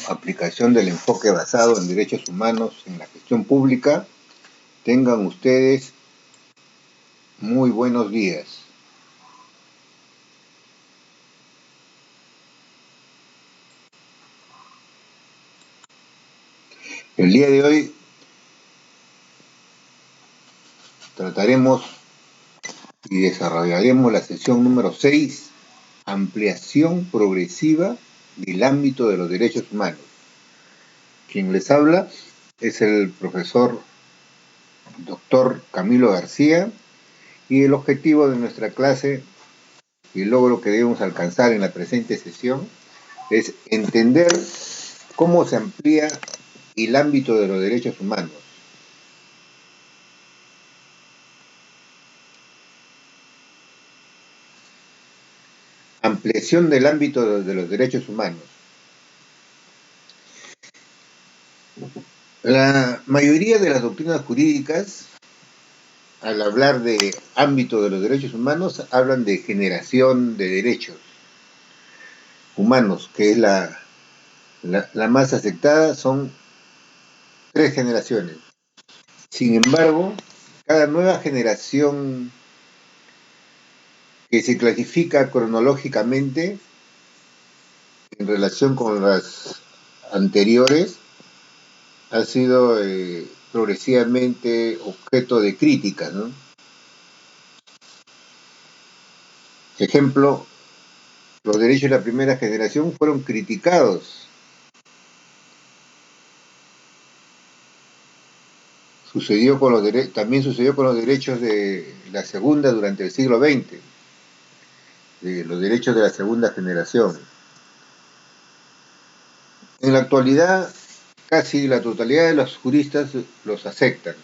Aplicación del enfoque basado en derechos humanos en la gestión pública. Tengan ustedes muy buenos días. El día de hoy trataremos y desarrollaremos la sesión número 6, ampliación progresiva del ámbito de los derechos humanos. Quien les habla es el profesor Dr. Camilo García, y el objetivo de nuestra clase y el logro que debemos alcanzar en la presente sesión es entender cómo se amplía el ámbito de los derechos humanos. Ampliación del ámbito de los derechos humanos. La mayoría de las doctrinas jurídicas, al hablar de ámbito de los derechos humanos, hablan de generación de derechos humanos, que es la más aceptada, son 3 generaciones. Sin embargo, cada nueva generación que se clasifica cronológicamente en relación con las anteriores ha sido progresivamente objeto de críticas, ¿no? Ejemplo, los derechos de la primera generación fueron criticados. También sucedió con los derechos de la segunda durante el siglo XX, de los derechos de la segunda generación. En la actualidad, casi la totalidad de los juristas los aceptan.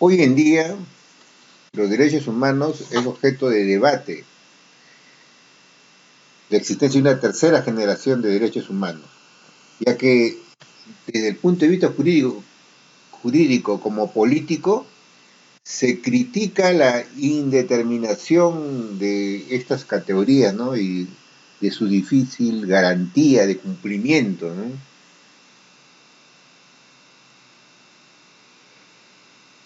Hoy en día, los derechos humanos es objeto de debate, la existencia de una tercera generación de derechos humanos, ya que desde el punto de vista jurídico como político, se critica la indeterminación de estas categorías, ¿no? Y de su difícil garantía de cumplimiento, ¿no?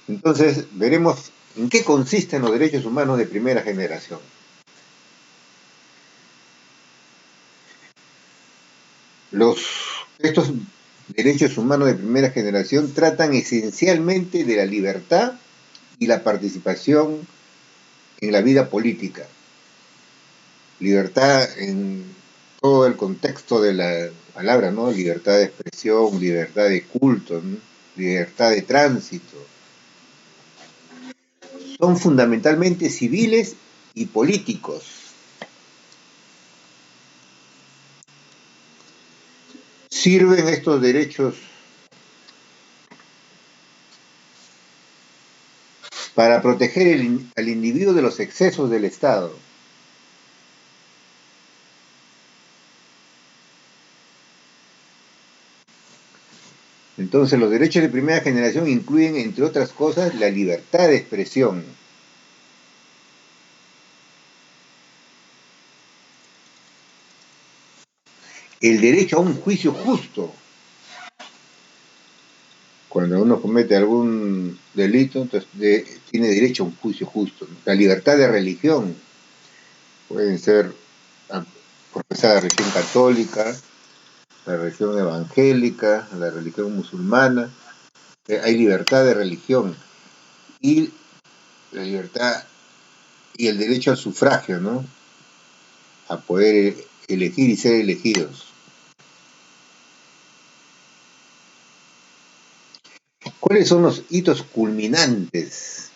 Entonces, veremos en qué consisten los derechos humanos de primera generación. Estos derechos humanos de primera generación tratan esencialmente de la libertad y la participación en la vida política. Libertad en todo el contexto de la palabra, ¿no? Libertad de expresión, libertad de culto, ¿no? Libertad de tránsito. Son fundamentalmente civiles y políticos. Sirven estos derechos para proteger al individuo de los excesos del Estado. Entonces, los derechos de primera generación incluyen, entre otras cosas, la libertad de expresión, el derecho a un juicio justo. Cuando uno comete algún delito, entonces tiene derecho a un juicio justo. La libertad de religión, pueden ser profesar la religión católica, la religión evangélica, la religión musulmana. Hay libertad de religión y la libertad y el derecho al sufragio, ¿no? A poder elegir y ser elegidos. ¿Cuáles son los hitos culminantes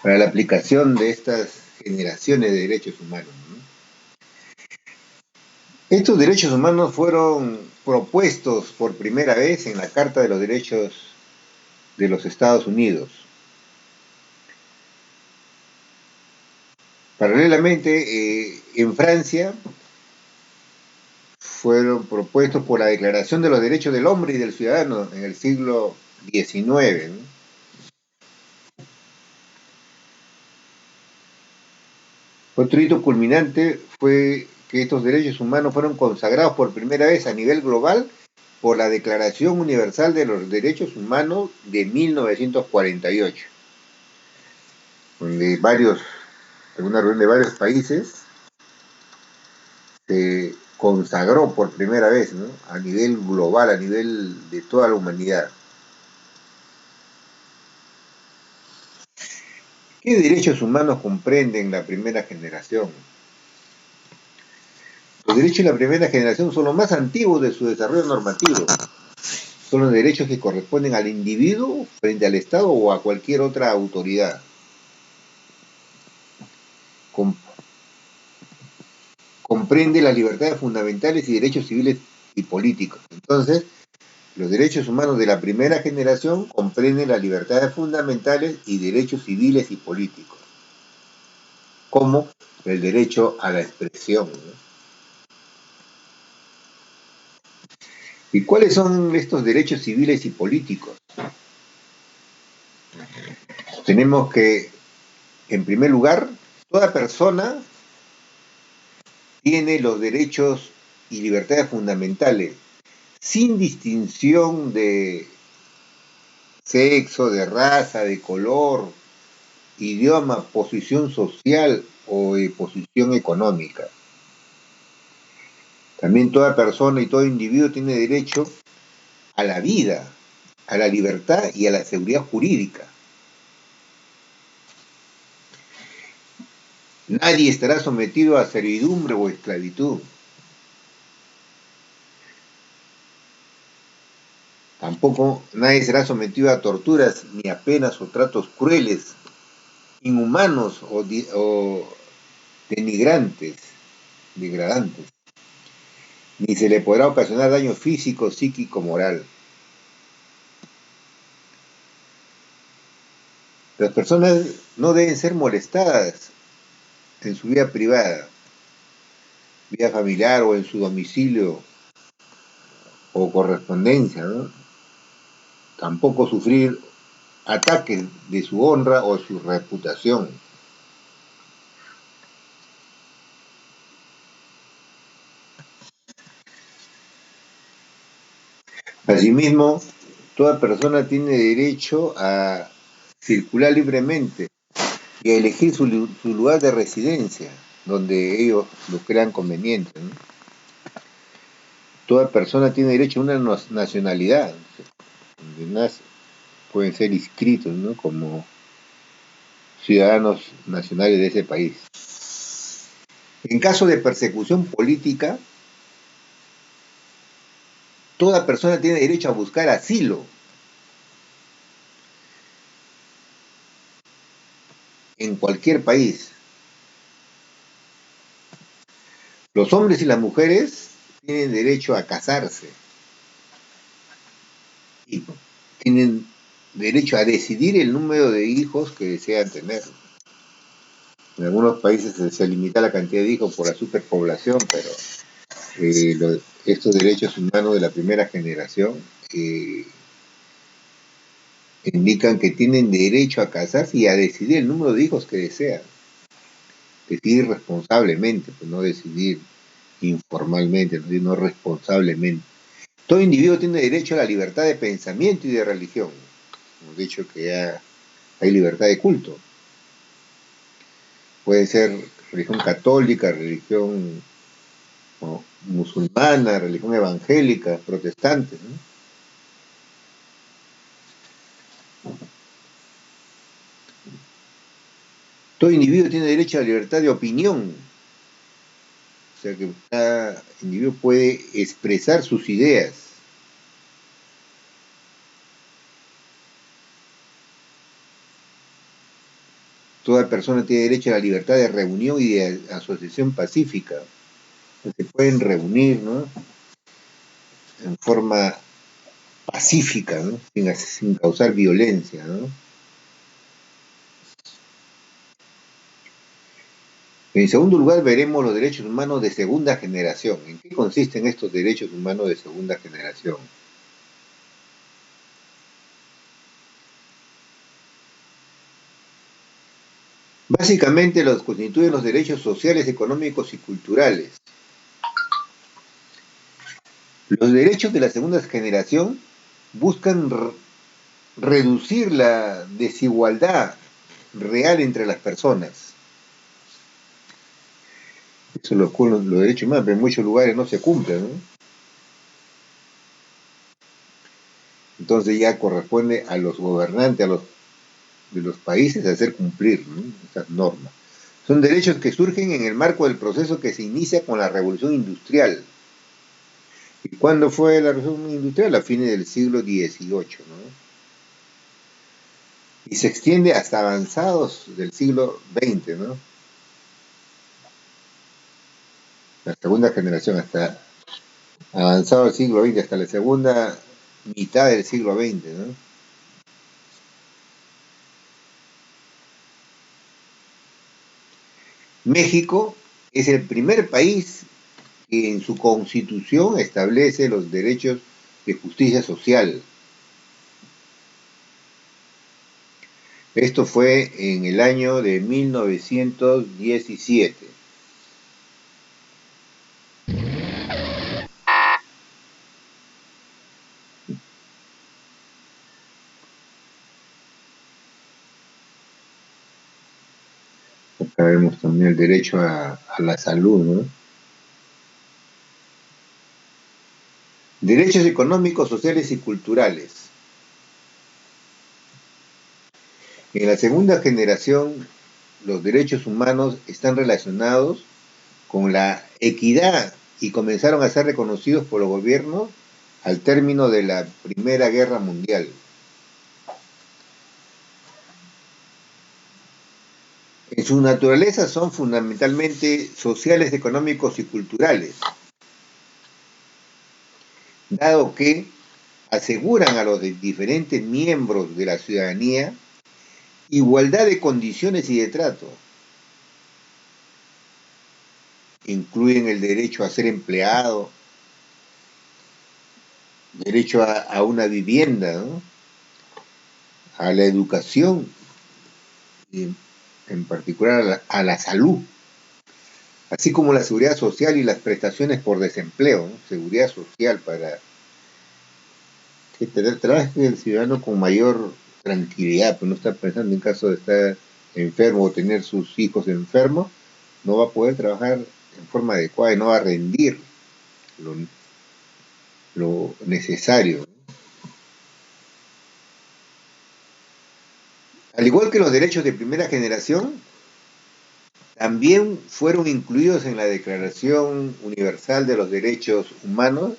para la aplicación de estas generaciones de derechos humanos, ¿no? Estos derechos humanos fueron propuestos por primera vez en la Carta de los Derechos de los Estados Unidos. Paralelamente, en Francia fueron propuestos por la Declaración de los Derechos del Hombre y del Ciudadano en el siglo XIX, ¿no? Otro hito culminante fue que estos derechos humanos fueron consagrados por primera vez a nivel global por la Declaración Universal de los Derechos Humanos de 1948, donde en una reunión de varios países, se consagró por primera vez, ¿no?, a nivel global, a nivel de toda la humanidad. ¿Qué derechos humanos comprenden la primera generación? Los derechos de la primera generación son los más antiguos de su desarrollo normativo. Son los derechos que corresponden al individuo frente al Estado o a cualquier otra autoridad. Com comprende las libertades fundamentales y derechos civiles y políticos. Entonces, los derechos humanos de la primera generación comprenden las libertades fundamentales y derechos civiles y políticos, como el derecho a la expresión, ¿no? ¿Y cuáles son estos derechos civiles y políticos? Tenemos que, en primer lugar, toda persona tiene los derechos y libertades fundamentales, sin distinción de sexo, de raza, de color, idioma, posición social o posición económica. También toda persona y todo individuo tiene derecho a la vida, a la libertad y a la seguridad jurídica. Nadie estará sometido a servidumbre o esclavitud. Tampoco nadie será sometido a torturas, ni a penas o tratos crueles, inhumanos o denigrantes, degradantes. Ni se le podrá ocasionar daño físico, psíquico, moral. Las personas no deben ser molestadas en su vida privada, vida familiar o en su domicilio o correspondencia, ¿no? Tampoco sufrir ataques de su honra o su reputación. Asimismo, toda persona tiene derecho a circular libremente y a elegir su lugar de residencia, donde ellos lo crean conveniente, ¿no? Toda persona tiene derecho a una nacionalidad, donde pueden ser inscritos, ¿no?, como ciudadanos nacionales de ese país. En caso de persecución política, toda persona tiene derecho a buscar asilo en cualquier país. Los hombres y las mujeres tienen derecho a casarse y tienen derecho a decidir el número de hijos que desean tener. En algunos países se limita la cantidad de hijos por la superpoblación, pero estos derechos humanos de la primera generación indican que tienen derecho a casarse y a decidir el número de hijos que desean. Decidir responsablemente, pues no decidir informalmente, no responsablemente. Todo individuo tiene derecho a la libertad de pensamiento y de religión. Hemos dicho que ya hay libertad de culto. Puede ser religión católica, religión musulmana, religión evangélica, protestante, ¿no? Todo individuo tiene derecho a la libertad de opinión. O sea que cada individuo puede expresar sus ideas. Toda persona tiene derecho a la libertad de reunión y de asociación pacífica. Se pueden reunir, ¿no?, en forma pacífica, ¿no?, sin causar violencia, ¿no? En segundo lugar, veremos los derechos humanos de segunda generación. ¿En qué consisten estos derechos humanos de segunda generación? Básicamente los constituyen los derechos sociales, económicos y culturales. Los derechos de la segunda generación buscan reducir la desigualdad real entre las personas. Eso lo los derechos humanos, pero en muchos lugares no se cumplen, ¿no? Entonces ya corresponde a los gobernantes de los países hacer cumplir, ¿no?, esas normas. Son derechos que surgen en el marco del proceso que se inicia con la revolución industrial. ¿Y cuándo fue la revolución industrial? A fines del siglo XVIII, ¿no? Y se extiende hasta avanzados del siglo XX, ¿no? La segunda generación, hasta avanzado del siglo XX, hasta la segunda mitad del siglo XX, ¿no? México es el primer país que en su constitución establece los derechos de justicia social. Esto fue en el año de 1917. Acá vemos también el derecho a la salud, ¿no? Derechos económicos, sociales y culturales. En la segunda generación, los derechos humanos están relacionados con la equidad y comenzaron a ser reconocidos por los gobiernos al término de la Primera Guerra Mundial. En su naturaleza son fundamentalmente sociales, económicos y culturales, dado que aseguran a los diferentes miembros de la ciudadanía igualdad de condiciones y de trato. Incluyen el derecho a ser empleado, derecho a una vivienda, ¿no?, a la educación, y en particular a la salud, así como la seguridad social y las prestaciones por desempleo, ¿no? Seguridad social para que trabaje el ciudadano con mayor tranquilidad, pues no está pensando en caso de estar enfermo o tener sus hijos enfermos, no va a poder trabajar en forma adecuada y no va a rendir lo, lo necesario. Al igual que los derechos de primera generación, también fueron incluidos en la Declaración Universal de los Derechos Humanos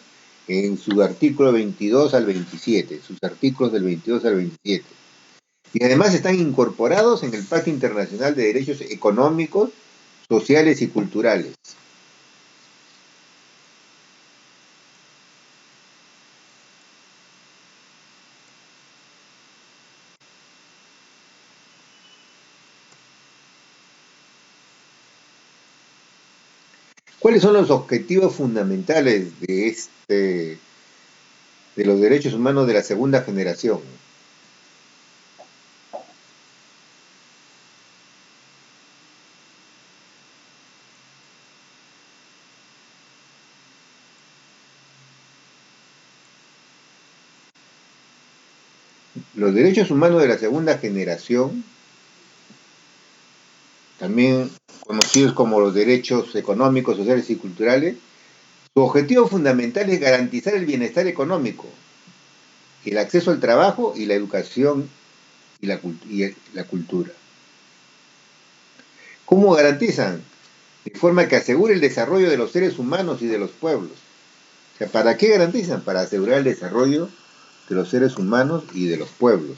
en su artículo 22 al 27, sus artículos del 22 al 27. Y además están incorporados en el Pacto Internacional de Derechos Económicos, Sociales y Culturales. ¿Cuáles son los objetivos fundamentales de los derechos humanos de la segunda generación? Los derechos humanos de la segunda generación, también conocidos como los derechos económicos, sociales y culturales, su objetivo fundamental es garantizar el bienestar económico, el acceso al trabajo y la educación y la cultura. ¿Cómo garantizan? De forma que asegure el desarrollo de los seres humanos y de los pueblos. O sea, ¿para qué garantizan? Para asegurar el desarrollo de los seres humanos y de los pueblos.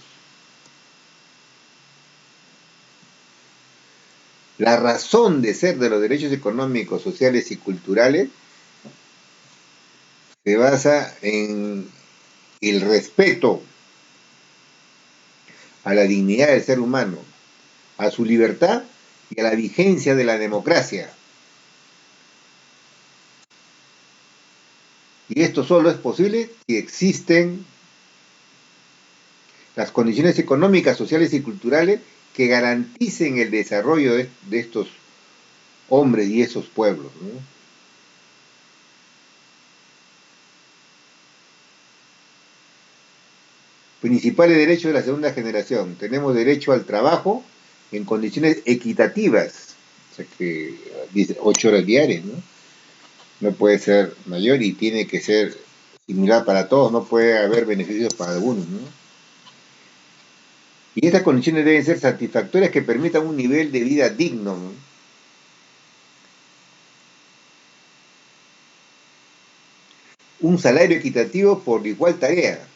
La razón de ser de los derechos económicos, sociales y culturales se basa en el respeto a la dignidad del ser humano, a su libertad y a la vigencia de la democracia. Y esto solo es posible si existen las condiciones económicas, sociales y culturales que garanticen el desarrollo de estos hombres y esos pueblos, ¿no? Principales derechos de la segunda generación. Tenemos derecho al trabajo en condiciones equitativas, o sea que dice 8 horas diarias, ¿no? No puede ser mayor y tiene que ser similar para todos, no puede haber beneficios para algunos, ¿no? Y estas condiciones deben ser satisfactorias que permitan un nivel de vida digno, ¿no? Un salario equitativo por igual tarea,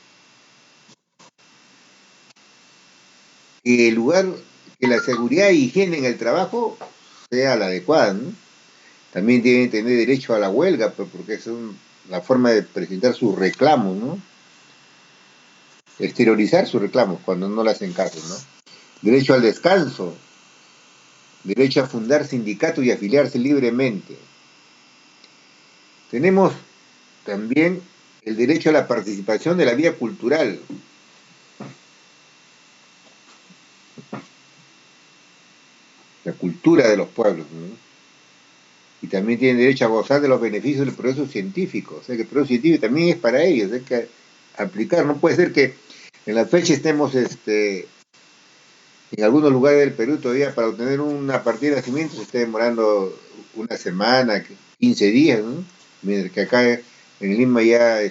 que el lugar, que la seguridad e higiene en el trabajo sea la adecuada, ¿no? También tienen que tener derecho a la huelga, pues, porque es la forma de presentar sus reclamos, ¿no? Exteriorizar sus reclamos cuando no le hacen caso, ¿no? Derecho al descanso, derecho a fundar sindicatos y afiliarse libremente. Tenemos también el derecho a la participación de la vida cultural, la cultura de los pueblos, ¿no? Y también tienen derecho a gozar de los beneficios del progreso científico. O sea que el progreso científico también es para ellos, hay que aplicar. No puede ser que en la fecha estemos en algunos lugares del Perú todavía para obtener una partida de nacimiento se esté demorando una semana, 15 días, ¿no? Mientras que acá en Lima ya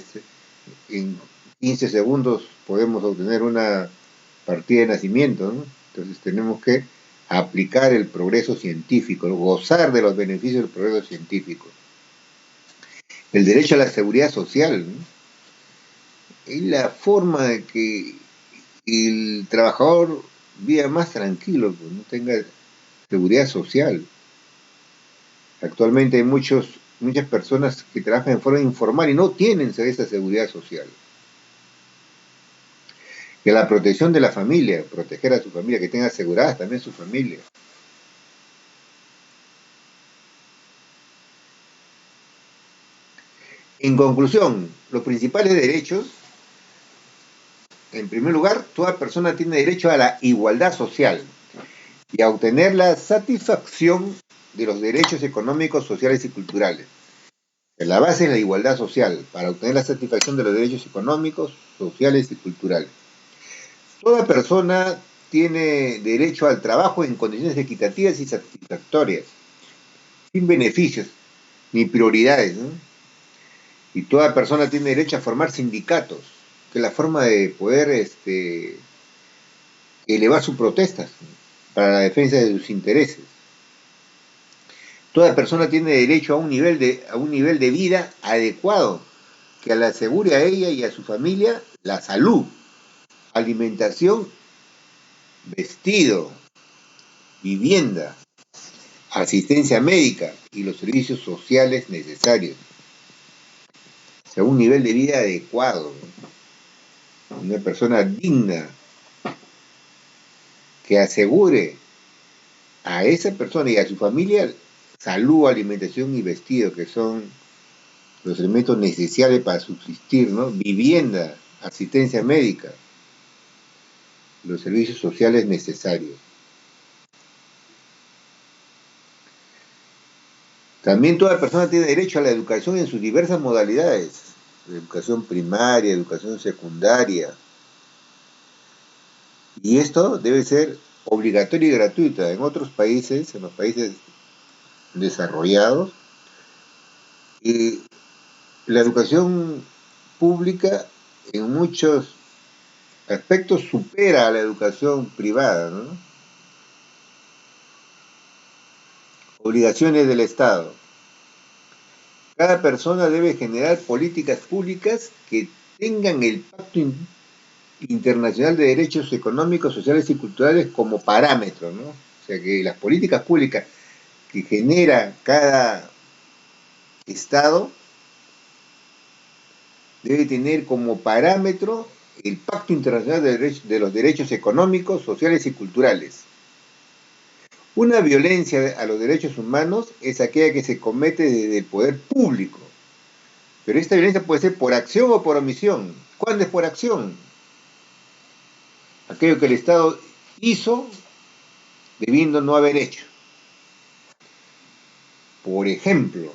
en 15 segundos podemos obtener una partida de nacimiento, ¿no? Entonces tenemos que aplicar el progreso científico, ¿no? Gozar de los beneficios del progreso científico. El derecho a la seguridad social, ¿no? Es la forma de que el trabajador viva más tranquilo, pues, no tenga seguridad social. Actualmente hay muchas personas que trabajan en forma informal y no tienen esa seguridad social. Que la protección de la familia, proteger a su familia, que tenga asegurada también su familia. En conclusión, los principales derechos, en primer lugar, toda persona tiene derecho a la igualdad social y a obtener la satisfacción de los derechos económicos, sociales y culturales. La base es la igualdad social para obtener la satisfacción de los derechos económicos, sociales y culturales. Toda persona tiene derecho al trabajo en condiciones equitativas y satisfactorias, sin beneficios ni prioridades, ¿no? Y toda persona tiene derecho a formar sindicatos, que es la forma de poder elevar sus protestas, ¿no? Para la defensa de sus intereses. Toda persona tiene derecho a un nivel de vida adecuado que le asegure a ella y a su familia la salud, alimentación, vestido, vivienda, asistencia médica y los servicios sociales necesarios. O sea, un nivel de vida adecuado, una persona digna que asegure a esa persona y a su familia salud, alimentación y vestido, que son los elementos necesarios para subsistir, ¿no? Vivienda, asistencia médica, los servicios sociales necesarios. También toda persona tiene derecho a la educación en sus diversas modalidades, educación primaria, educación secundaria, y esto debe ser obligatoria y gratuita. En otros países, en los países desarrollados, eh, la educación pública en muchos aspectos supera a la educación privada, ¿no? Obligaciones del Estado. Cada persona debe generar políticas públicas que tengan el Pacto Internacional de Derechos Económicos, Sociales y Culturales como parámetro, ¿no? O sea que las políticas públicas que genera cada Estado debe tener como parámetro el Pacto Internacional de los Derechos Económicos, Sociales y Culturales. Una violencia a los derechos humanos es aquella que se comete desde el poder público, pero esta violencia puede ser por acción o por omisión. ¿Cuándo es por acción? Aquello que el Estado hizo debiendo no haber hecho. Por ejemplo,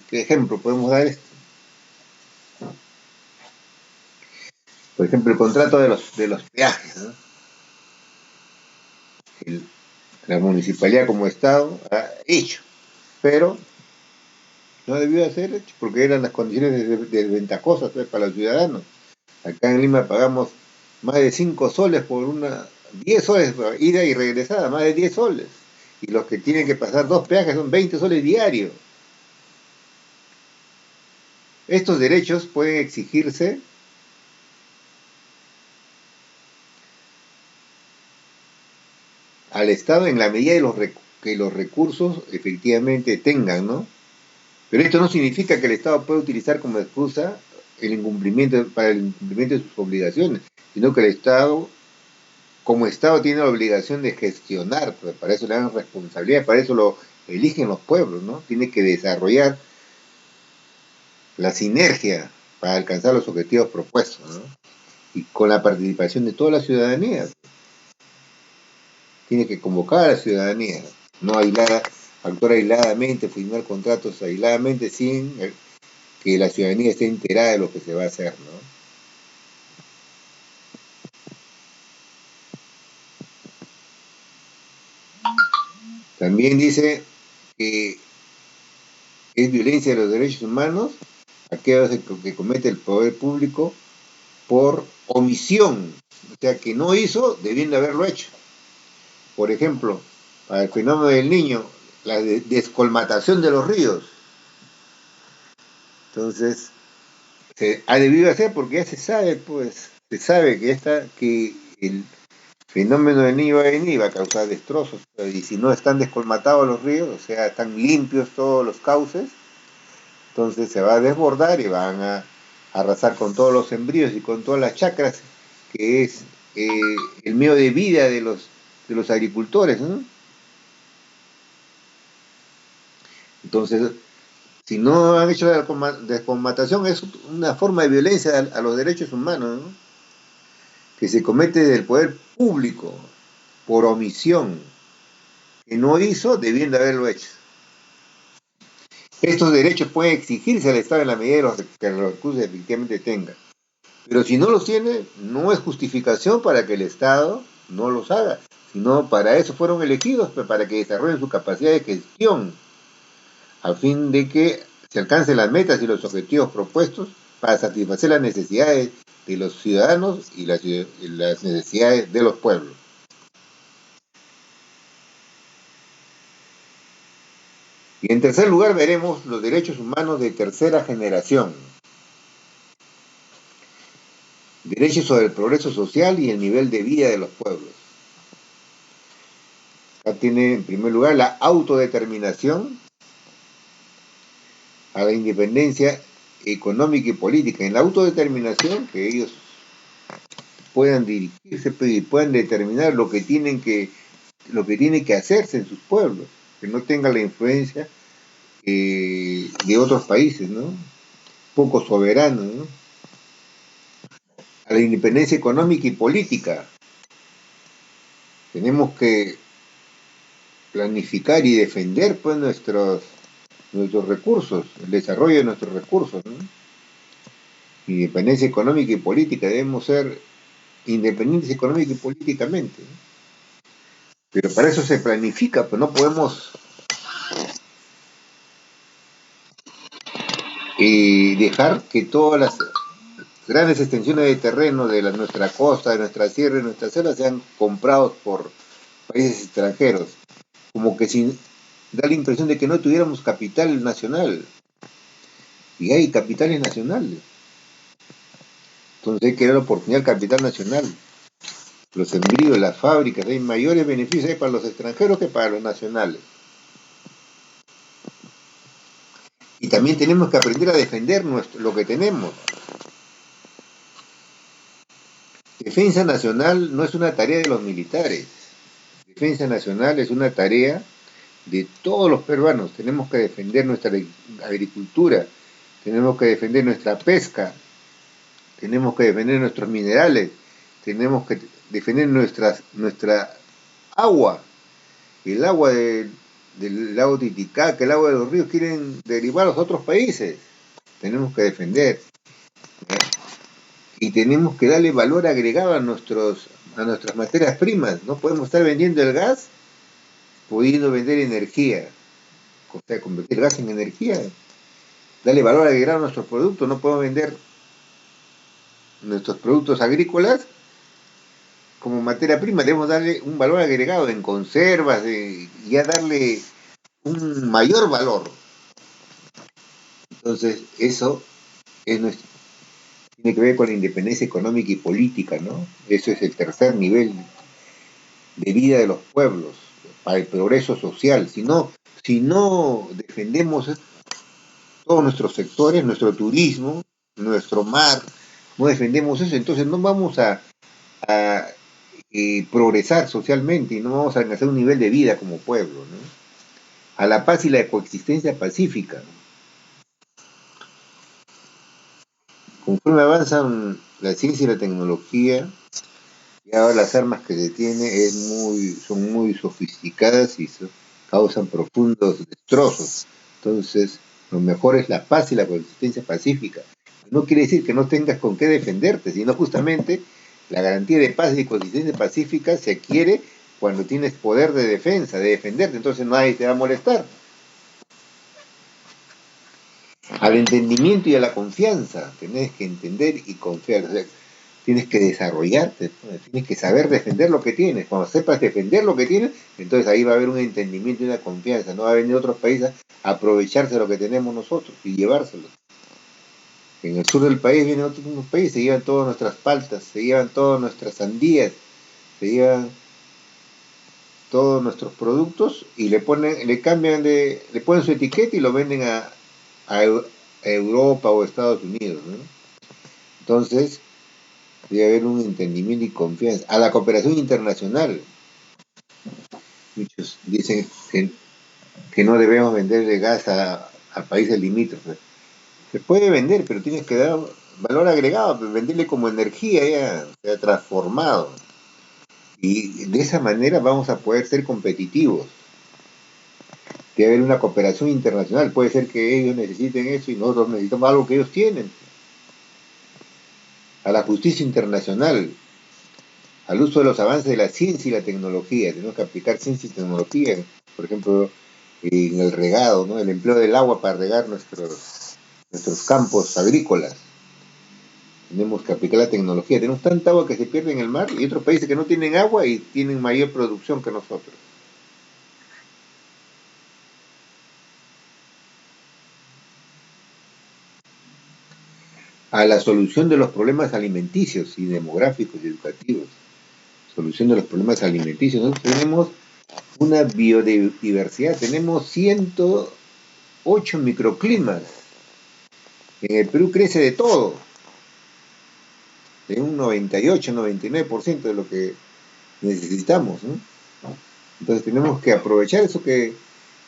¿qué ejemplo podemos dar esto? Por ejemplo, el contrato de los peajes, ¿no? El- la municipalidad como Estado ha hecho, pero no debió hacer hecho porque eran las condiciones desventajosas, pues, para los ciudadanos. Acá en Lima pagamos más de 5 soles por 10 soles ida y regresada, más de 10 soles. Y los que tienen que pasar dos peajes son 20 soles diarios. Estos derechos pueden exigirse al Estado en la medida de que los recursos efectivamente tengan, ¿no? Pero esto no significa que el Estado pueda utilizar como excusa para el incumplimiento de sus obligaciones, sino que el Estado, como Estado, tiene la obligación de gestionar, pues para eso le dan responsabilidad, para eso lo eligen los pueblos, ¿no? Tiene que desarrollar la sinergia para alcanzar los objetivos propuestos, ¿no? Y con la participación de toda la ciudadanía. Tiene que convocar a la ciudadanía, no actuar aisladamente, firmar contratos aisladamente sin que la ciudadanía esté enterada de lo que se va a hacer, ¿no? También dice que es violencia de los derechos humanos aquello que comete el poder público por omisión, o sea, que no hizo debiendo haberlo hecho. Por ejemplo, para el fenómeno del niño, la descolmatación de los ríos. Entonces, se ha debido hacer porque ya se sabe, pues, se sabe que el fenómeno del niño va a venir, va a causar destrozos, y si no están descolmatados los ríos, o sea, están limpios todos los cauces, entonces se va a desbordar y van a arrasar con todos los sembríos y con todas las chacras, que es el medio de vida de los agricultores, ¿no? Entonces, si no han hecho la descolmatación, es una forma de violencia a los derechos humanos, ¿no? Que se comete del poder público por omisión, que no hizo debiendo haberlo hecho. Estos derechos pueden exigirse al Estado en la medida de que los recursos efectivamente tenga. Pero si no los tiene, no es justificación para que el Estado no los haga, sino para eso fueron elegidos, pues, para que desarrollen su capacidad de gestión, a fin de que se alcancen las metas y los objetivos propuestos para satisfacer las necesidades de los ciudadanos y las necesidades de los pueblos. Y en tercer lugar veremos los derechos humanos de tercera generación, derechos sobre el progreso social y el nivel de vida de los pueblos. Acá tiene en primer lugar la autodeterminación, a la independencia económica y política. En la autodeterminación, que ellos puedan dirigirse y puedan determinar lo que tiene que hacerse en sus pueblos, que no tenga la influencia de otros países, ¿no? Poco soberanos, ¿no? A la independencia económica y política. Tenemos que planificar y defender, pues, nuestros recursos, el desarrollo de nuestros recursos, ¿no? Independencia económica y política, debemos ser independientes económica y políticamente, ¿no? Pero para eso se planifica, pues no podemos dejar que todas las grandes extensiones de terreno de nuestra costa, de nuestra sierra, de nuestra selva sean comprados por países extranjeros, como que sin da la impresión de que no tuviéramos capital nacional. Y hay capitales nacionales. Entonces hay que dar la oportunidad al capital nacional. Los sembríos, las fábricas, hay mayores beneficios para los extranjeros que para los nacionales. Y también tenemos que aprender a defender lo que tenemos. Defensa nacional no es una tarea de los militares. Defensa nacional es una tarea de todos los peruanos. Tenemos que defender nuestra agricultura, tenemos que defender nuestra pesca, tenemos que defender nuestros minerales, tenemos que defender nuestra agua. El agua del lago Titicaca, el agua de los ríos, quieren derivar a los otros países. Tenemos que defender, ¿ya? Y tenemos que darle valor agregado a nuestras materias primas. No podemos estar vendiendo el gas pudiendo vender energía. O sea, convertir el gas en energía. Darle valor agregado a nuestros productos. No podemos vender nuestros productos agrícolas como materia prima. Debemos darle un valor agregado en conservas, ya darle un mayor valor. Entonces, eso es tiene que ver con la independencia económica y política, ¿no? Eso es el tercer nivel de vida de los pueblos, para el progreso social. Si no defendemos todos nuestros sectores, nuestro turismo, nuestro mar, no defendemos eso, entonces no vamos a progresar socialmente y no vamos a alcanzar un nivel de vida como pueblo, ¿no? A la paz y la coexistencia pacífica. Conforme avanzan la ciencia y la tecnología, ya las armas que se tienen son muy sofisticadas y causan profundos destrozos. Entonces, lo mejor es la paz y la coexistencia pacífica. No quiere decir que no tengas con qué defenderte, sino justamente la garantía de paz y coexistencia pacífica se adquiere cuando tienes poder de defensa, de defenderte, entonces nadie te va a molestar. Al entendimiento y a la confianza, tienes que entender y confiar. O sea, tienes que desarrollarte, tienes que saber defender lo que tienes. Cuando sepas defender lo que tienes, entonces ahí va a haber un entendimiento y una confianza. No va a venir otros países a aprovecharse de lo que tenemos nosotros y llevárselo. En el sur del país vienen otros países, se llevan todas nuestras paltas, se llevan todas nuestras sandías, se llevan todos nuestros productos y le ponen su etiqueta y lo venden a Europa o Estados Unidos, ¿no? Entonces, debe haber un entendimiento y confianza. A la cooperación internacional. Muchos dicen que no debemos venderle gas a países limítrofes. Se puede vender, pero tienes que dar valor agregado, venderle como energía ya, sea transformado. Y de esa manera vamos a poder ser competitivos. Debe haber una cooperación internacional. Puede ser que ellos necesiten eso y nosotros necesitamos algo que ellos tienen. A la justicia internacional, al uso de los avances de la ciencia y la tecnología. Tenemos que aplicar ciencia y tecnología, por ejemplo, en el regado, ¿no? El empleo del agua para regar nuestros campos agrícolas. Tenemos que aplicar la tecnología. Tenemos tanta agua que se pierde en el mar y otros países que no tienen agua y tienen mayor producción que nosotros. A la solución de los problemas alimenticios y demográficos y educativos. Solución de los problemas alimenticios. Nosotros tenemos una biodiversidad, tenemos 108 microclimas. En el Perú crece de todo, de un 98-99% de lo que necesitamos, ¿no? Entonces tenemos que aprovechar eso que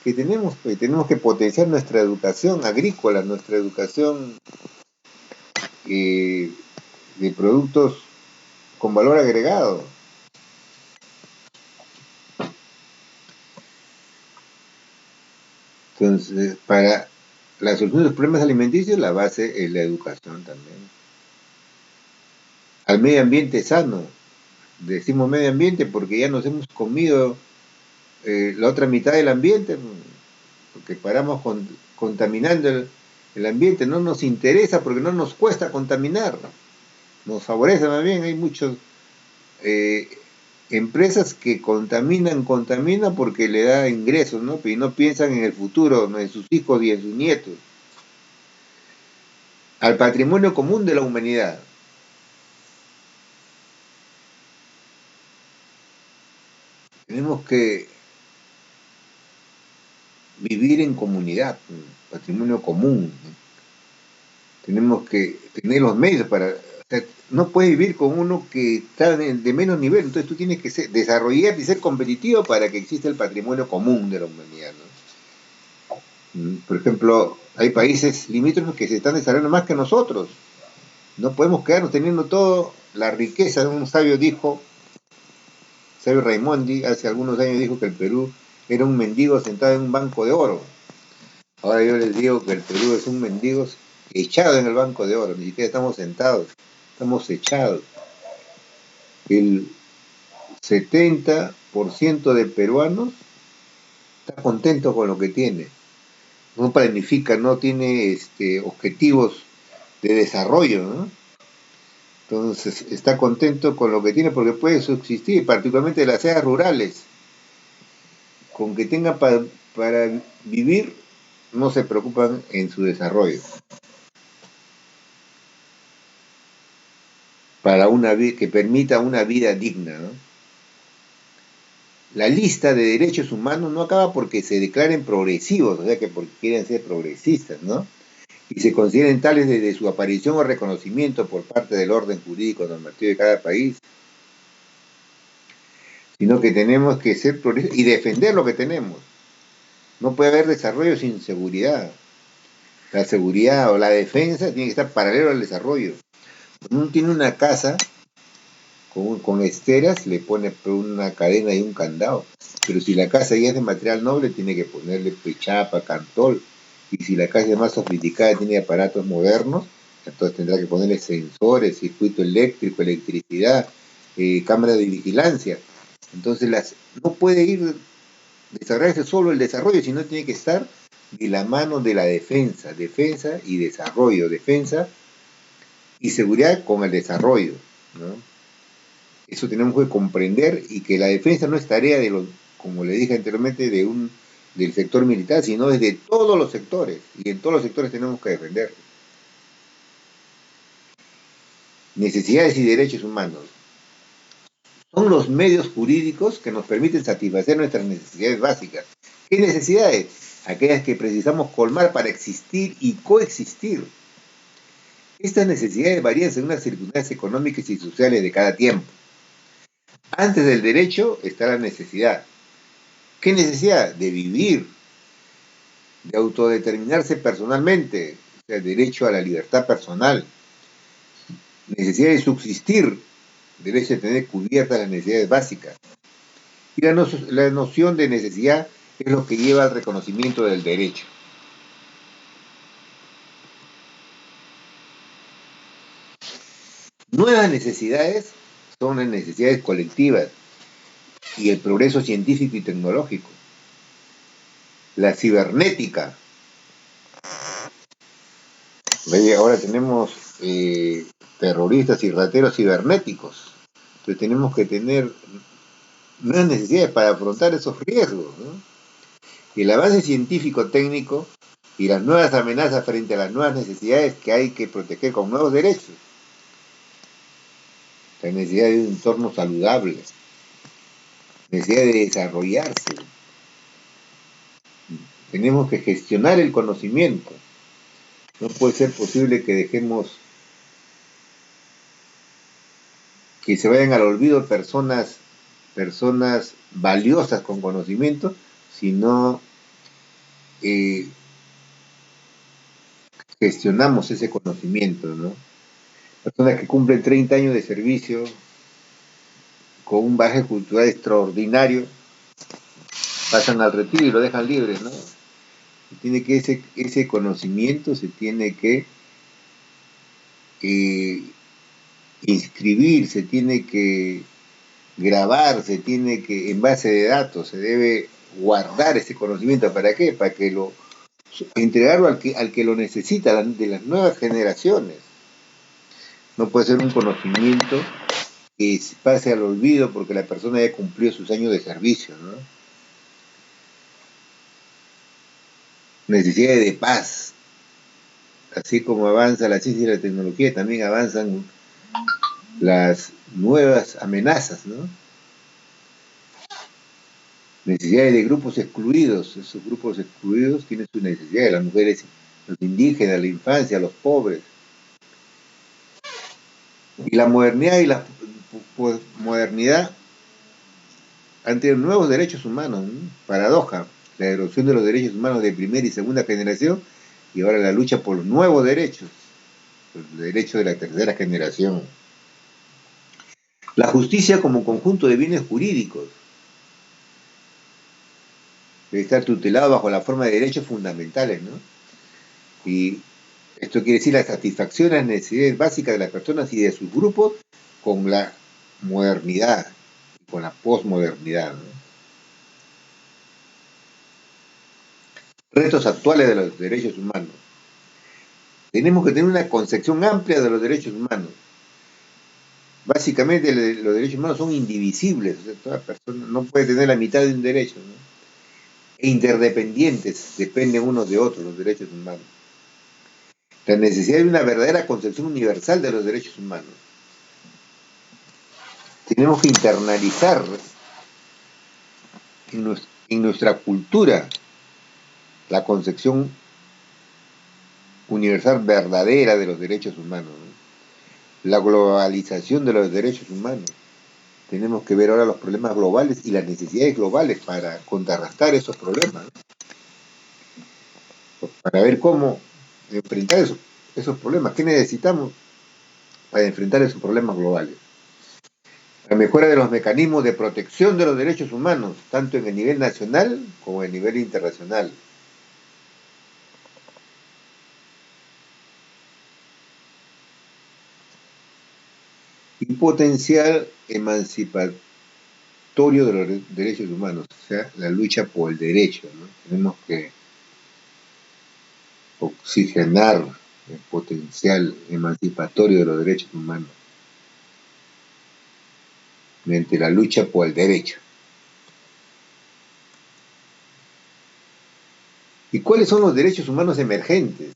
tenemos, pues, tenemos que potenciar nuestra educación agrícola, nuestra educación eh, de productos con valor agregado. Entonces, para la solución de los problemas alimenticios, la base es la educación también. Al medio ambiente sano. Decimos medio ambiente porque ya nos hemos comido la otra mitad del ambiente, porque paramos contaminando el ambiente. No nos interesa porque no nos cuesta contaminar. Nos favorece más bien. Hay muchas empresas que contaminan porque le da ingresos, ¿no? Y no piensan en el futuro, ¿no? En sus hijos y en sus nietos. Al patrimonio común de la humanidad. Tenemos que vivir en comunidad, patrimonio común. Tenemos que tener los medios para... O sea, no puedes vivir con uno que está de menos nivel, entonces tú tienes que desarrollar y ser competitivo para que exista el patrimonio común de la humanidad, ¿no? Por ejemplo, hay países limítrofes que se están desarrollando más que nosotros. No podemos quedarnos teniendo toda la riqueza. Un sabio dijo, sabio Raimondi, hace algunos años dijo que el Perú era un mendigo sentado en un banco de oro. Ahora yo les digo que el Perú es un mendigo echado en el banco de oro, ni siquiera estamos sentados, estamos echados. El 70% de peruanos está contento con lo que tiene, no planifica, no tiene objetivos de desarrollo, ¿no? Entonces está contento con lo que tiene porque puede subsistir, particularmente las áreas rurales, con que tenga para vivir, no se preocupan en su desarrollo. Para una vida que permita una vida digna, ¿no? La lista de derechos humanos no acaba porque se declaren progresivos, o sea que porque quieren ser progresistas, ¿no? Y se consideren tales desde su aparición o reconocimiento por parte del orden jurídico normativo de cada país, sino que tenemos que ser progresistas y defender lo que tenemos. No puede haber desarrollo sin seguridad. La seguridad o la defensa tiene que estar paralelo al desarrollo. Cuando uno tiene una casa con esteras, le pone una cadena y un candado. Pero si la casa ya es de material noble, tiene que ponerle pechapa, cantol. Y si la casa es más sofisticada, tiene aparatos modernos, entonces tendrá que ponerle sensores, circuito eléctrico, electricidad, cámaras de vigilancia. Entonces no puede ir desarrollarse solo el desarrollo, sino tiene que estar de la mano de la defensa, defensa y desarrollo, defensa y seguridad con el desarrollo, ¿no? Eso tenemos que comprender y que la defensa no es tarea de los, como le dije anteriormente, del sector militar, sino desde todos los sectores, y en todos los sectores tenemos que defender. Necesidades y derechos humanos son los medios jurídicos que nos permiten satisfacer nuestras necesidades básicas. ¿Qué necesidades? Aquellas que precisamos colmar para existir y coexistir. Estas necesidades varían según las circunstancias económicas y sociales de cada tiempo. Antes del derecho está la necesidad. ¿Qué necesidad? De vivir, de autodeterminarse personalmente, o sea, derecho a la libertad personal, necesidad de subsistir, derecho a tener cubiertas las necesidades básicas. Y la noción de necesidad es lo que lleva al reconocimiento del derecho. Nuevas necesidades son las necesidades colectivas y el progreso científico y tecnológico. La cibernética. Ahora tenemos terroristas y rateros cibernéticos. Entonces tenemos que tener nuevas necesidades para afrontar esos riesgos, ¿no? Y el avance científico-técnico y las nuevas amenazas frente a las nuevas necesidades que hay que proteger con nuevos derechos. La necesidad de un entorno saludable, necesidad de desarrollarse. Tenemos que gestionar el conocimiento. No puede ser posible que dejemos que se vayan al olvido personas valiosas con conocimiento, sino gestionamos ese conocimiento, ¿no? Personas que cumplen 30 años de servicio con un bagaje cultural extraordinario, pasan al retiro y lo dejan libre, ¿no? Tiene que ese conocimiento se tiene que inscribir, se tiene que grabar, se tiene que, en base de datos, se debe guardar ese conocimiento. ¿Para qué? Para que entregarlo al que lo necesita, de las nuevas generaciones. No puede ser un conocimiento que pase al olvido porque la persona ya cumplió sus años de servicio, ¿no? Necesidad de paz. Así como avanza la ciencia y la tecnología, también avanzan las nuevas amenazas, ¿no? Necesidades de grupos excluidos. Esos grupos excluidos tienen sus necesidades, las mujeres, los indígenas, la infancia, los pobres. Y la modernidad y la modernidad han tenido nuevos derechos humanos, ¿no? Paradoja, la erosión de los derechos humanos de primera y segunda generación y ahora la lucha por los nuevos derechos, los derechos de la tercera generación. La justicia como conjunto de bienes jurídicos. debe estar tutelado bajo la forma de derechos fundamentales, ¿no? Y esto quiere decir la satisfacción de las necesidades básicas de las personas y de sus grupos con la modernidad, con la posmodernidad, ¿no? Retos actuales de los derechos humanos. Tenemos que tener una concepción amplia de los derechos humanos. Básicamente los derechos humanos son indivisibles, o sea, toda persona no puede tener la mitad de un derecho, ¿no? E interdependientes, dependen unos de otros los derechos humanos. La necesidad de una verdadera concepción universal de los derechos humanos. Tenemos que internalizar en nuestra cultura la concepción universal verdadera de los derechos humanos, ¿no? La globalización de los derechos humanos. Tenemos que ver ahora los problemas globales y las necesidades globales para contrarrestar esos problemas, ¿no? Para ver cómo enfrentar esos problemas. ¿Qué necesitamos para enfrentar esos problemas globales? La mejora de los mecanismos de protección de los derechos humanos, tanto en el nivel nacional como en el nivel internacional. Y potencial emancipatorio de los derechos humanos, o sea, la lucha por el derecho, ¿no? Tenemos que oxigenar el potencial emancipatorio de los derechos humanos mediante la lucha por el derecho. ¿Y cuáles son los derechos humanos emergentes?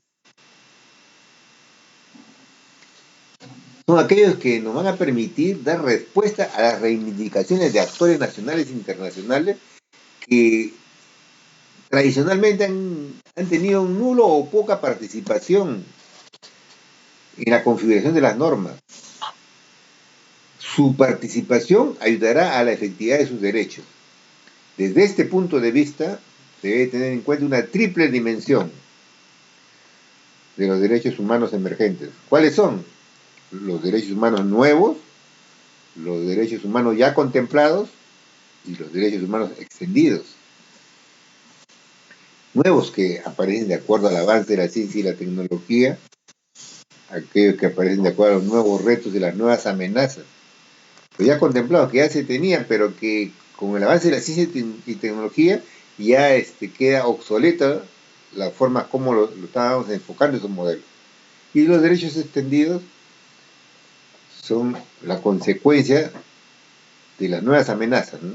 Son aquellos que nos van a permitir dar respuesta a las reivindicaciones de actores nacionales e internacionales que tradicionalmente han tenido un nulo o poca participación en la configuración de las normas. Su participación ayudará a la efectividad de sus derechos. Desde este punto de vista, se debe tener en cuenta una triple dimensión de los derechos humanos emergentes. ¿Cuáles son? Los derechos humanos nuevos, los derechos humanos ya contemplados y los derechos humanos extendidos. Nuevos que aparecen de acuerdo al avance de la ciencia y la tecnología, aquellos que aparecen de acuerdo a los nuevos retos de las nuevas amenazas. Los ya contemplados, que ya se tenían, pero que con el avance de la ciencia y tecnología ya queda obsoleta la forma como lo estábamos enfocando esos modelos. Y los derechos extendidos son la consecuencia de las nuevas amenazas, ¿no?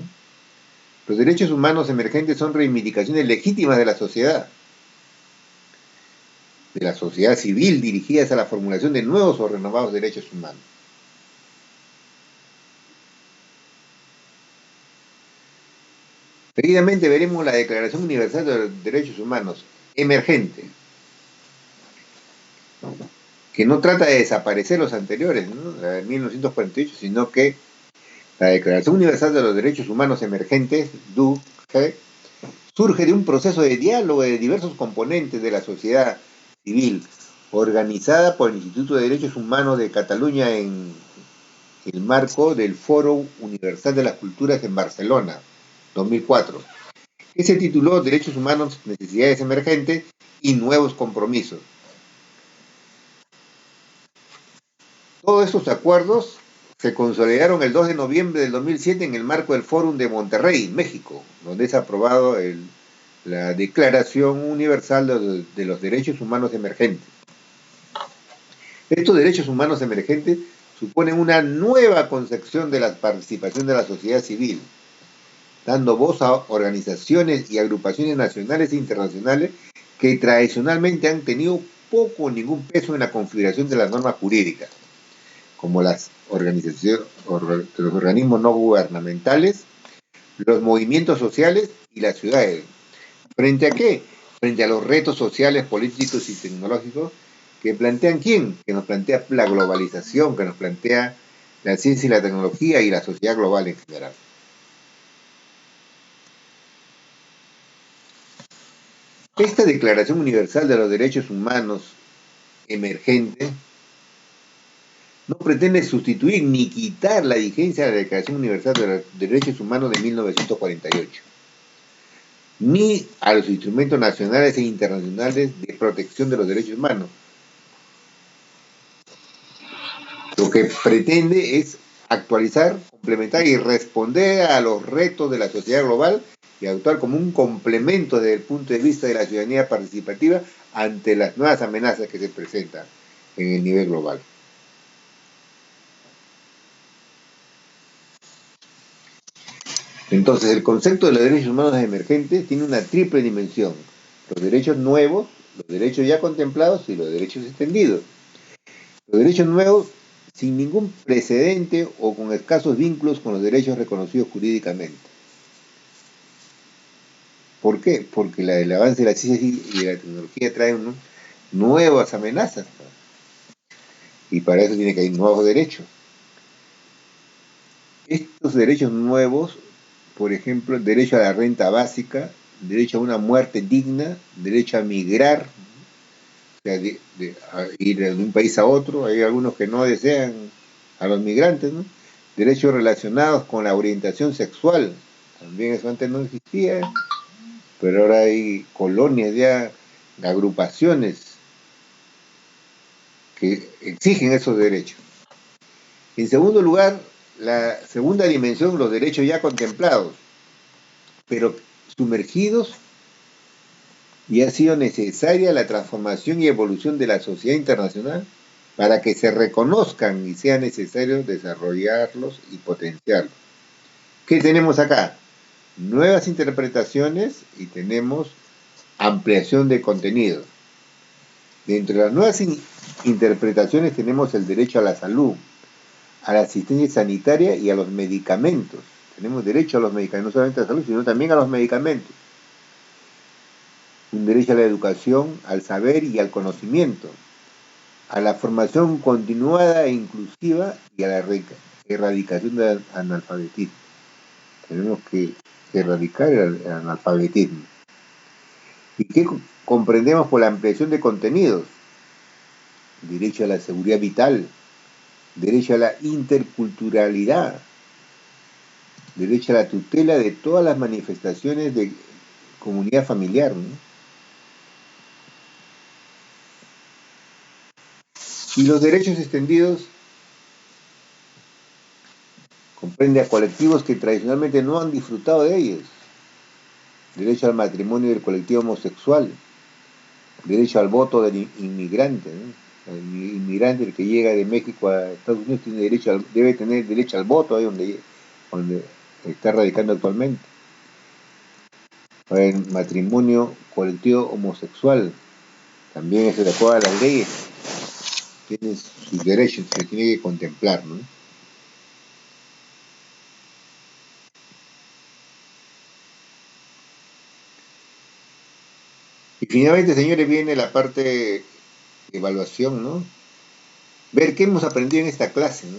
Los derechos humanos emergentes son reivindicaciones legítimas de la sociedad civil dirigidas a la formulación de nuevos o renovados derechos humanos. Seguidamente veremos la Declaración Universal de los Derechos Humanos, emergente, que no trata de desaparecer los anteriores, ¿no? La de 1948, sino que la Declaración Universal de los Derechos Humanos Emergentes, DUG, surge de un proceso de diálogo de diversos componentes de la sociedad civil, organizada por el Instituto de Derechos Humanos de Cataluña en el marco del Foro Universal de las Culturas en Barcelona, 2004, que se tituló Derechos Humanos, Necesidades Emergentes y Nuevos Compromisos. Todos estos acuerdos se consolidaron el 2 de noviembre del 2007 en el marco del Fórum de Monterrey, México, donde es aprobado la Declaración Universal de los Derechos Humanos Emergentes. Estos derechos humanos emergentes suponen una nueva concepción de la participación de la sociedad civil, dando voz a organizaciones y agrupaciones nacionales e internacionales que tradicionalmente han tenido poco o ningún peso en la configuración de las normas jurídicas, como las organizaciones, los organismos no gubernamentales, los movimientos sociales y las ciudades. ¿Frente a qué? Frente a los retos sociales, políticos y tecnológicos que plantean ¿quién? Que nos plantea la globalización, que nos plantea la ciencia y la tecnología y la sociedad global en general. Esta Declaración Universal de los Derechos Humanos emergente no pretende sustituir ni quitar la vigencia de la Declaración Universal de los Derechos Humanos de 1948. ni a los instrumentos nacionales e internacionales de protección de los derechos humanos. Lo que pretende es actualizar, complementar y responder a los retos de la sociedad global y actuar como un complemento desde el punto de vista de la ciudadanía participativa ante las nuevas amenazas que se presentan en el nivel global. Entonces, el concepto de los derechos humanos emergentes tiene una triple dimensión: los derechos nuevos, los derechos ya contemplados y los derechos extendidos. Los derechos nuevos sin ningún precedente o con escasos vínculos con los derechos reconocidos jurídicamente. ¿Por qué? Porque el avance de la ciencia y de la tecnología trae nuevas amenazas, y para eso tiene que haber nuevos derechos. Estos derechos nuevos, por ejemplo, el derecho a la renta básica, derecho a una muerte digna, derecho a migrar, o sea, a ir de un país a otro. Hay algunos que no desean a los migrantes, ¿no? Derechos relacionados con la orientación sexual, también eso antes no existía, pero ahora hay colonias ya, agrupaciones que exigen esos derechos. En segundo lugar, la segunda dimensión, los derechos ya contemplados, pero sumergidos, y ha sido necesaria la transformación y evolución de la sociedad internacional para que se reconozcan y sea necesario desarrollarlos y potenciarlos. ¿Qué tenemos acá? Nuevas interpretaciones y tenemos ampliación de contenido. Dentro de las nuevas interpretaciones tenemos el derecho a la salud, a la asistencia sanitaria y a los medicamentos. Tenemos derecho a los medicamentos, no solamente a la salud, sino también a los medicamentos. Un derecho a la educación, al saber y al conocimiento, a la formación continuada e inclusiva y a la erradicación del analfabetismo. Tenemos que erradicar el analfabetismo. ¿Y qué comprendemos por la ampliación de contenidos? Derecho a la seguridad vital, derecho a la interculturalidad, derecho a la tutela de todas las manifestaciones de comunidad familiar, ¿no? Y los derechos extendidos comprende a colectivos que tradicionalmente no han disfrutado de ellos. Derecho al matrimonio del colectivo homosexual, derecho al voto del inmigrante, ¿no? El inmigrante, el que llega de México a Estados Unidos, debe tener derecho al voto ahí donde está radicando actualmente. El matrimonio colectivo homosexual también es de acuerdo a las leyes, tiene sus derechos, se tiene que contemplar, ¿no? Y finalmente, señores, viene la parte de evaluación, ¿no? Ver qué hemos aprendido en esta clase, ¿no?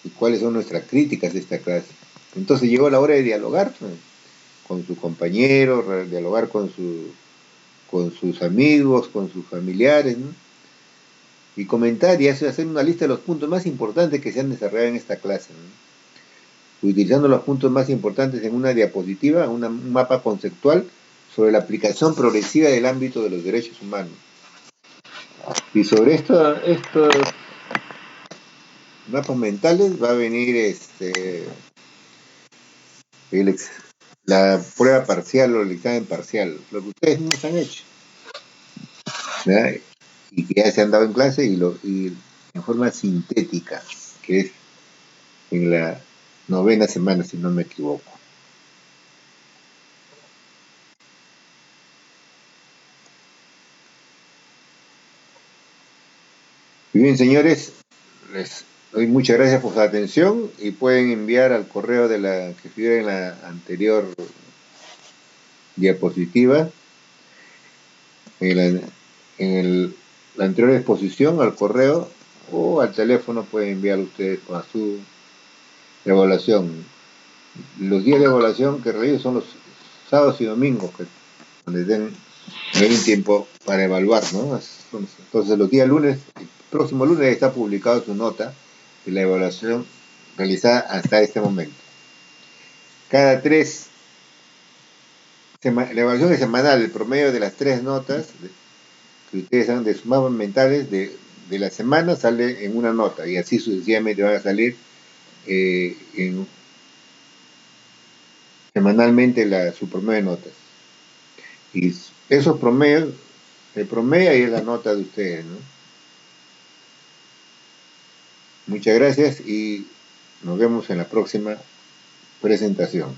Y cuáles son nuestras críticas de esta clase. Entonces llegó la hora de dialogar, ¿no?, con su compañero, dialogar con sus amigos, con sus familiares, ¿no? Y comentar y hacer una lista de los puntos más importantes que se han desarrollado en esta clase, ¿no? Utilizando los puntos más importantes en una diapositiva, un mapa conceptual sobre la aplicación progresiva del ámbito de los derechos humanos. Y sobre estos mapas mentales va a venir la prueba parcial o el examen parcial, lo que ustedes mismos han hecho, ¿verdad? Y que ya se han dado en clase y en forma sintética, que es en la 9ª semana, si no me equivoco. Muy bien, señores, les doy muchas gracias por su atención y pueden enviar al correo que figura en la anterior diapositiva, la anterior exposición, al correo o al teléfono. Pueden enviar ustedes con su evaluación. Los días de evaluación que realizo son los sábados y domingos, donde hay un tiempo para evaluar, ¿no? Entonces los días lunes, el próximo lunes está publicado su nota de la evaluación realizada hasta este momento. Cada tres, la evaluación es semanal, el promedio de las tres notas que ustedes han de sus mapas mentales de la semana sale en una nota y así sucesivamente van a salir semanalmente su promedio de notas. Y esos promedios, el promedio ahí es la nota de ustedes, ¿no? Muchas gracias y nos vemos en la próxima presentación.